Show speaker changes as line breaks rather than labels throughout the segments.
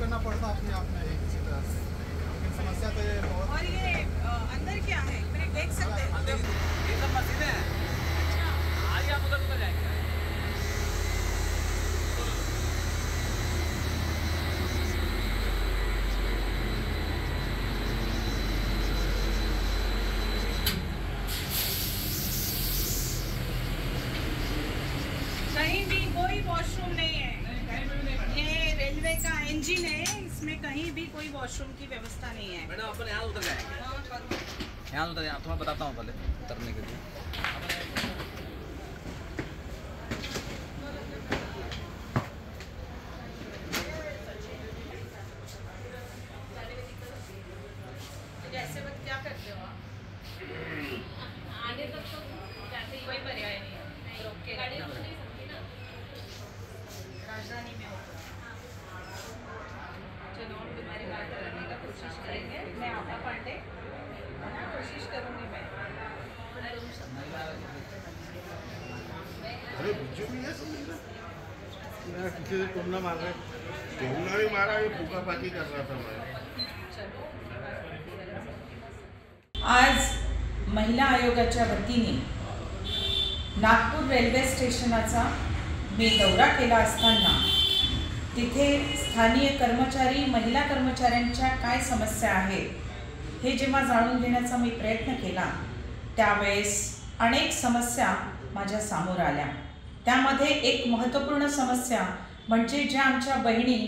करना पड़ता अपने आप में किसी तरह से, लेकिन समस्या तो ये बहुत।
और ये अंदर क्या है मेरे देख सकते हैं?
ये सब मशीनें हैं। अच्छा, आज आप उधर जाएंगे।
कहीं भी कोई वॉशरूम नहीं है। ये रेलवे का इंजन है, इसमें कहीं भी कोई वॉशरूम की व्यवस्था नहीं है।
मैडम अपन यहाँ उतर जाएंगे। यहाँ उतर जाए, तुम्हें बताता हूँ पहले उतरने के लिए।
जैसे वक्त क्या करते हो आप?
आने तक तो जाते ही
कोई पर्याय नहीं है, रोक के
गाड़ी रोक नहीं सकती ना।
राजधानी में हो। चलो हम तुम्हारी बात करने का कोशिश करेंगे। मैं आपा पांडे कोशिश करूँगी मैं।
अरे बिज्जू भी है यार, किसी से टोमना मार रहे, टोमना भी मारा, ये फूकाफाकी कर रहा था मैं।
आज महिला आयोगाच्या वतीने नागपूर रेल्वे स्टेशनाचा मी दौरा केला असताना तिथे स्थानीय कर्मचारी, महिला कर्मचाऱ्यांच्या काय समस्या आहेत हे जेव्हा जाणून घेण्याचा मी प्रयत्न केला त्यावेळेस अनेक समस्या माझ्या समोर आल्या। त्यामध्ये एक महत्त्वपूर्ण समस्या म्हणजे ज्या आमच्या बहिणी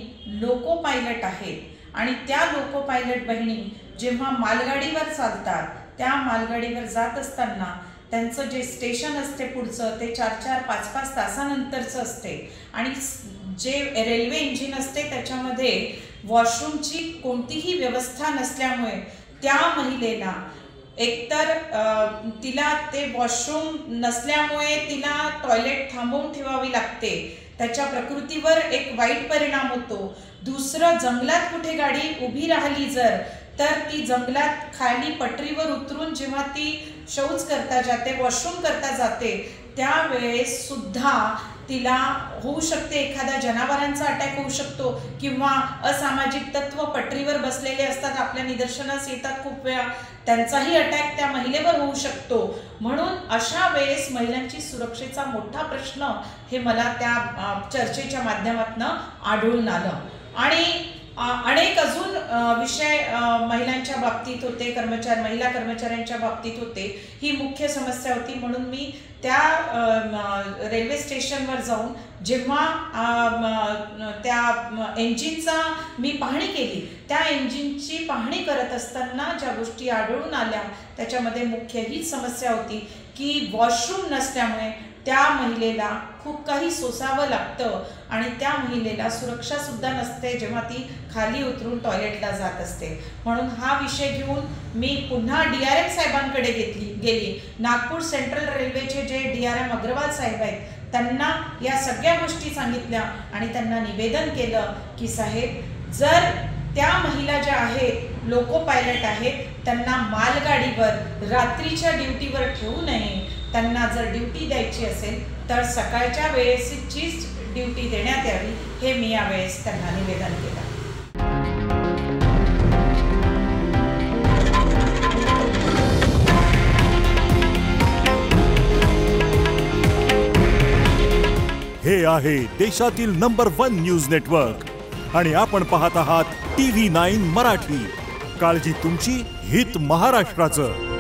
लोको पायलट आहेत आणि त्या लोको पायलट बहिणी जेव्हा मालगाडीवर चालतात, त्या मालगाडीवर जात असताना त्यांचं जे स्टेशन असते पुढचं ते 4-4, 5-5 तासानंतरचं असते आणि जे रेल्वे इंजिन असते त्याच्यामध्ये वॉशरूमची कोणतीही व्यवस्था नसल्यामुळे त्या महिलेला एकतर तिला ते वॉशरूम नसल्यामुळे तिला टॉयलेट थांबवून ठेवावी लागते, त्याच्या प्रकृतीवर एक वाईट परिणाम होतो। दुसरं, जंगलात कुठे गाडी उभी राहिली जर तर ती जंगलात खाली पटरीवर उतरून जेव्हा ती शौच करता जाते, वॉशरूम करता जाते, त्यावेळेस सुद्धा तिला होऊ शकते एखाद्या जनावरांचा अटॅक होऊ शकतो किंवा असामाजिक तत्व पटरीवर बसलेले असतात, आपल्या निदर्शनास येतात खूप वेळा, त्यांचाही अटॅक त्या महिलेवर होऊ शकतो। म्हणून अशा वेळेस महिलांची सुरक्षेचा मोठा प्रश्न हे मला त्या चर्चेच्या माध्यमातून आढळून आलं आणि अनेक अजून विषय महिलांच्या बाबतीत होते, महिला कर्मचाऱ्यांच्या बाबतीत होते। ही मुख्य समस्या होती। म्हणून मी त्या रेल्वे स्टेशनवर जाऊन जेव्हा त्या इंजिनचा मी पाहणी केली, त्या इंजिनची पाहणी करत असताना ज्या गोष्टी आढळून आल्या त्याच्यामध्ये मुख्य हीच समस्या होती की वॉशरूम नसल्यामुळे त्या महिलेला खूप काही सोसावं लागतं आणि त्या महिलेला सुरक्षा सुद्धा नसते जेव्हा ती खाली उतरून टॉयलेटला जात असते। म्हणून हा विषय घेऊन मी पुन्हा DRM साहेबांकडे गेली। नागपूर सेंट्रल रेल्वेचे जे DRM अग्रवाल साहेब आहेत त्यांना या सगळ्या गोष्टी सांगितल्या आणि त्यांना निवेदन केलं की साहेब, जर त्या महिला ज्या आहेत लोको पायलट आहेत त्यांना मालगाडीवर रात्रीच्या ड्युटीवर ठेवू नये, त्यांना जर ड्युटी द्यायची असेल तर सकाळच्या वेळेसचीच ड्युटी देण्यात यावी, हे मी यावेळेस त्यांना निवेदन केलं।
हे आहे देशातील नंबर 1 न्यूज नेटवर्क आणि आपण पाहत आहात TV9 मराठी। काळजी तुमची, हित महाराष्ट्राचं।